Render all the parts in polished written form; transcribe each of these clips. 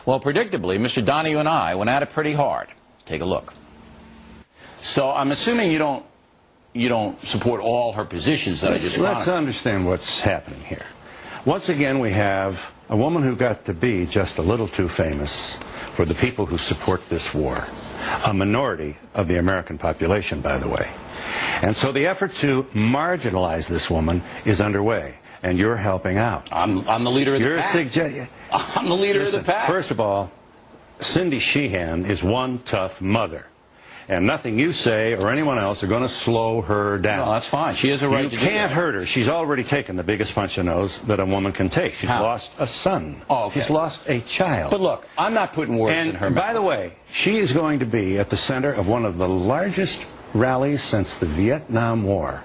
Well, predictably, Mr. Donahue and I went at it pretty hard. Take a look. So I'm assuming you don't support all her positions that I just chronicled. Let's understand what's happening here. Once again, we have a woman who got to be just a little too famous for the people who support this war. A minority of the American population, by the way. And so the effort to marginalize this woman is underway, and you're helping out. I'm the leader of the pack. I'm the leader of the pack. First of all, Cindy Sheehan is one tough mother. And nothing you say or anyone else are going to slow her down. No, that's fine. She has a right to do that. You can't hurt her. She's already taken the biggest punch in the nose that a woman can take. She's lost a son. Oh, okay. She's lost a child. But look, I'm not putting words in her mouth. And by the way, she is going to be at the center of one of the largest rallies since the Vietnam War.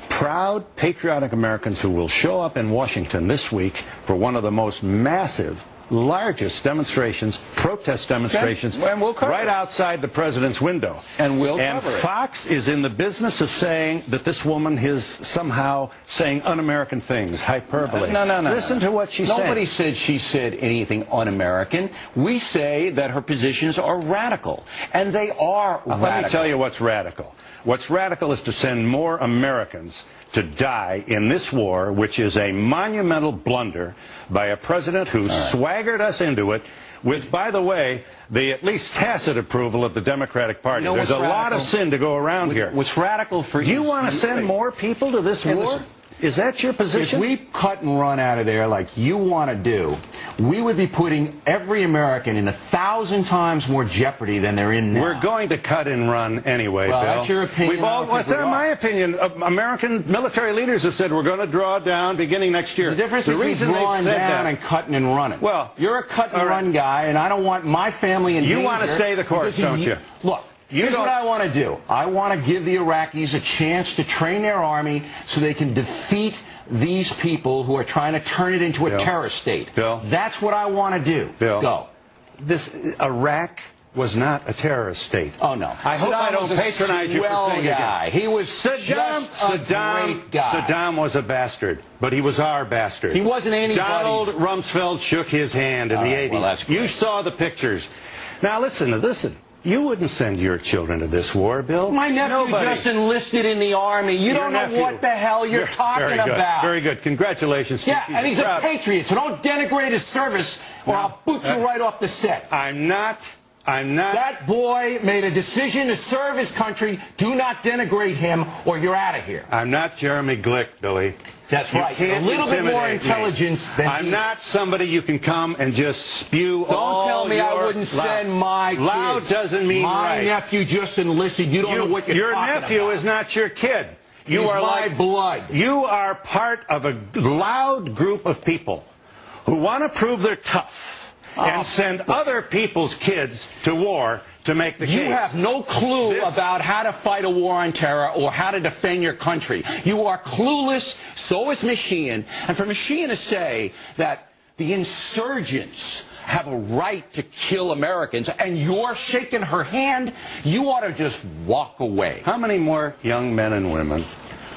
Proud, patriotic Americans who will show up in Washington this week for one of the most massive, largest demonstrations, protest demonstrations, right outside the president's window. And we'll And cover it. Fox is in the business of saying that this woman is somehow saying un-American things, hyperbole. No. Listen to what she said. Nobody said she said anything un-American. We say that her positions are radical, and they are radical. Let me tell you what's radical. What's radical is to send more Americans to die in this war, which is a monumental blunder by a president who swaggered us into it with, by the way, the at least tacit approval of the Democratic Party. You know, there's a lot of sin to go around here. What's radical for you? You want to send more people to this war? Listen, is that your position? If we cut and run out of there like you want to do, we would be putting every American in 1,000 times more jeopardy than they're in now. We're going to cut and run anyway, well, Bill. That's your opinion. What's my opinion? American military leaders have said we're going to draw down beginning next year. The difference between drawing down and cutting and running. Well, you're a cut and run guy, and I don't want my family in danger. You want to stay the course, don't you? Look. Here's what I want to do. I want to give the Iraqis a chance to train their army so they can defeat these people who are trying to turn it into a terrorist state. Bill. That's what I want to do. Bill. Go. Iraq was not a terrorist state. Oh, no. I hope I don't patronize you for saying guy. Again. He was just a great guy. Saddam was a bastard, but he was our bastard. He wasn't anybody. Donald Rumsfeld shook his hand in the 80s. Well, that's great. You saw the pictures. Now, listen. You wouldn't send your children to this war, Bill. My nephew just enlisted in the Army. You don't know what the hell you're talking about. Very good. Congratulations. Yeah, and he's a patriot, so don't denigrate his service or I'll boot you right off the set. I'm not. That boy made a decision to serve his country. Do not denigrate him or you're out of here. I'm not Jeremy Glick, Billy. That's right. A little bit more intelligence than I'm not somebody you can come and just spew Don't tell me I wouldn't send my kids. Loud doesn't mean my nephew just enlisted. You don't know what you're talking about. Your nephew is not your kid. You He's are my blood. You are part of a loud group of people who want to prove they're tough and send other people's kids to war to make the case. You have no clue about how to fight a war on terror or how to defend your country. You are clueless, so is Ms. Sheehan. And for Ms. Sheehan to say that the insurgents have a right to kill Americans and you're shaking her hand, you ought to just walk away. How many more young men and women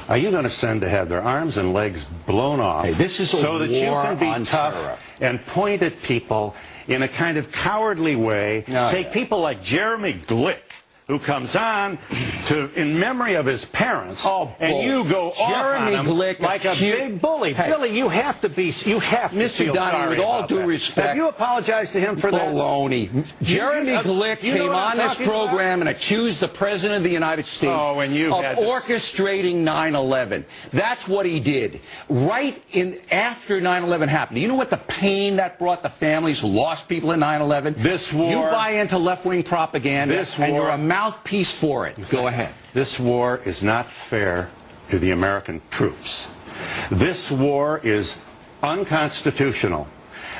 are you going to send to have their arms and legs blown off so that you can be tough and point at people in a kind of cowardly way, take people like Jeremy Glick, who comes on in memory of his parents, and you go off on him like a big bully. Billy, you have to feel Mr. Donahue, with all due respect, have you apologized to him for that? Baloney. Jeremy Glick came on this program and accused the President of the United States of orchestrating 9/11. That's what he did. Right after 9/11 happened. You know what the pain that brought the families who lost people in 9/11? This war. You buy into left-wing propaganda, and you're a mouthpiece for it. Go ahead. This war is not fair to the American troops. This war is unconstitutional.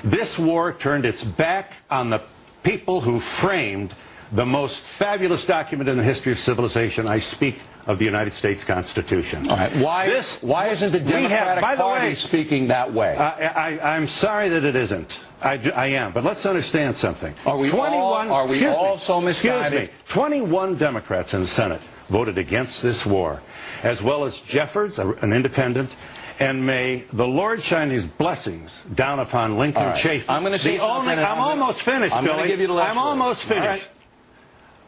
This war turned its back on the people who framed the most fabulous document in the history of civilization. I speak of the United States Constitution. All right. Why isn't the Democratic Party speaking that way? I'm sorry that it isn't. I am, but let's understand something. Are we all so misguided? Excuse me. 21 Democrats in the Senate voted against this war, as well as Jeffords, an independent, And may the Lord shine his blessings down upon Lincoln Chafee. I'm going to say something. I'm almost finished, Billy. I'm going to give you the last word. Almost finished.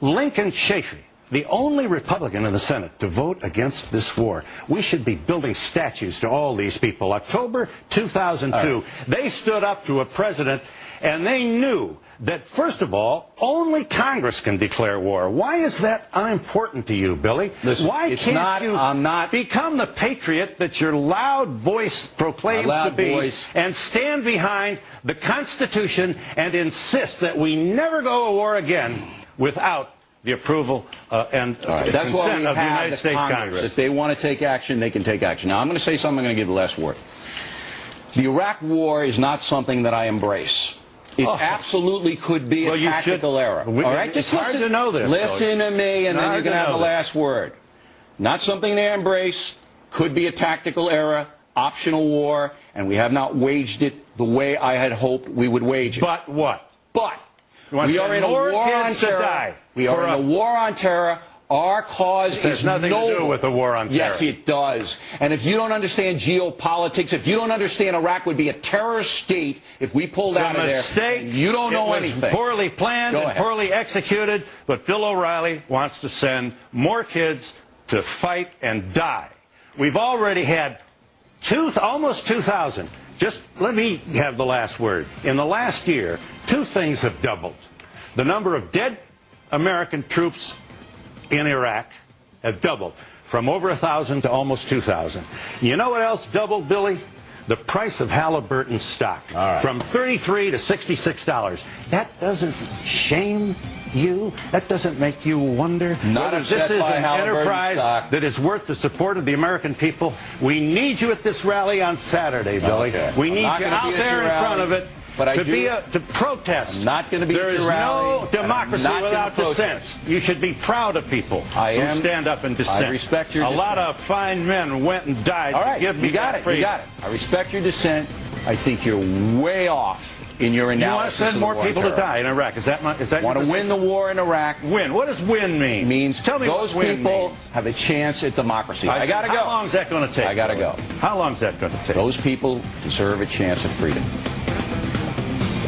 Lincoln Chafee, the only Republican in the Senate to vote against this war. We should be building statues to all these people. October 2002, they stood up to a president, and they knew that, first of all, only Congress can declare war. Why is that unimportant to you, Billy? Listen, why can't you become the patriot that your loud voice proclaims to be and stand behind the Constitution and insist that we never go to war again without the approval and That's why consent we of the have United States Congress? If they want to take action, they can take action. Now, I'm going to say something. I'm going to give the last word. The Iraq War is not something that I embrace. It absolutely could be a tactical error. All right, just hard to know this. Listen to me, and then you're going to have the last word. Not something they embrace. Could be a tactical error, optional war, and we have not waged it the way I had hoped we would wage it. But what? But we are in a war on terror. We are in a war on terror. Our cause is noble. There's nothing to do with the war on terror. Yes, it does. And if you don't understand geopolitics, if you don't understand Iraq would be a terrorist state if we pulled out of there, you don't know anything. It was poorly planned and poorly executed, but Bill O'Reilly wants to send more kids to fight and die. We've already had almost 2,000. Just let me have the last word. In the last year, two things have doubled. The number of dead American troops in Iraq have doubled, from over 1,000 to almost 2,000. You know what else doubled, Billy? The price of Halliburton stock, from $33 to $66. That doesn't shame you? That doesn't make you wonder whether this is an enterprise that is worth the support of the American people? We need you at this rally on Saturday, Billy. We need you out there in front of it. To protest. I'm not going to be There is no democracy without dissent. You should be proud of people who stand up and dissent. I respect your dissent. A lot of fine men went and died to give me that freedom. You got it. I respect your dissent. I think you're way off in your analysis. You want to send more people to die in Iraq? Is that want to win the war in Iraq? Win. What does win mean? Means tell me those people have a chance at democracy. I got to go. How long is that going to take? I got to go. How long is that going to take? Those people deserve a chance at freedom.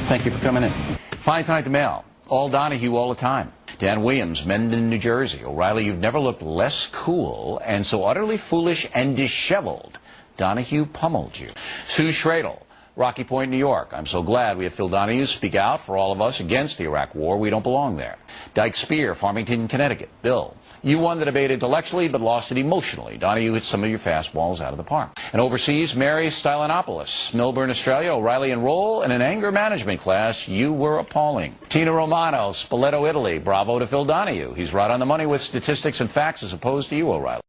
Thank you for coming in. Find tonight the mail. All Donahue all the time. Dan Williams, Mendon, New Jersey. O'Reilly, you've never looked less cool and so utterly foolish and disheveled. Donahue pummeled you. Sue Schradel, Rocky Point, New York. I'm so glad we have Phil Donahue speak out for all of us against the Iraq War. We don't belong there. Dyke Spear, Farmington, Connecticut. Bill, you won the debate intellectually but lost it emotionally. Donahue hit some of your fastballs out of the park. And overseas, Mary Stylianopoulos, Melbourne, Australia. O'Reilly, enroll in an anger management class. You were appalling. Tina Romano, Spoleto, Italy. Bravo to Phil Donahue. He's right on the money with statistics and facts as opposed to you, O'Reilly.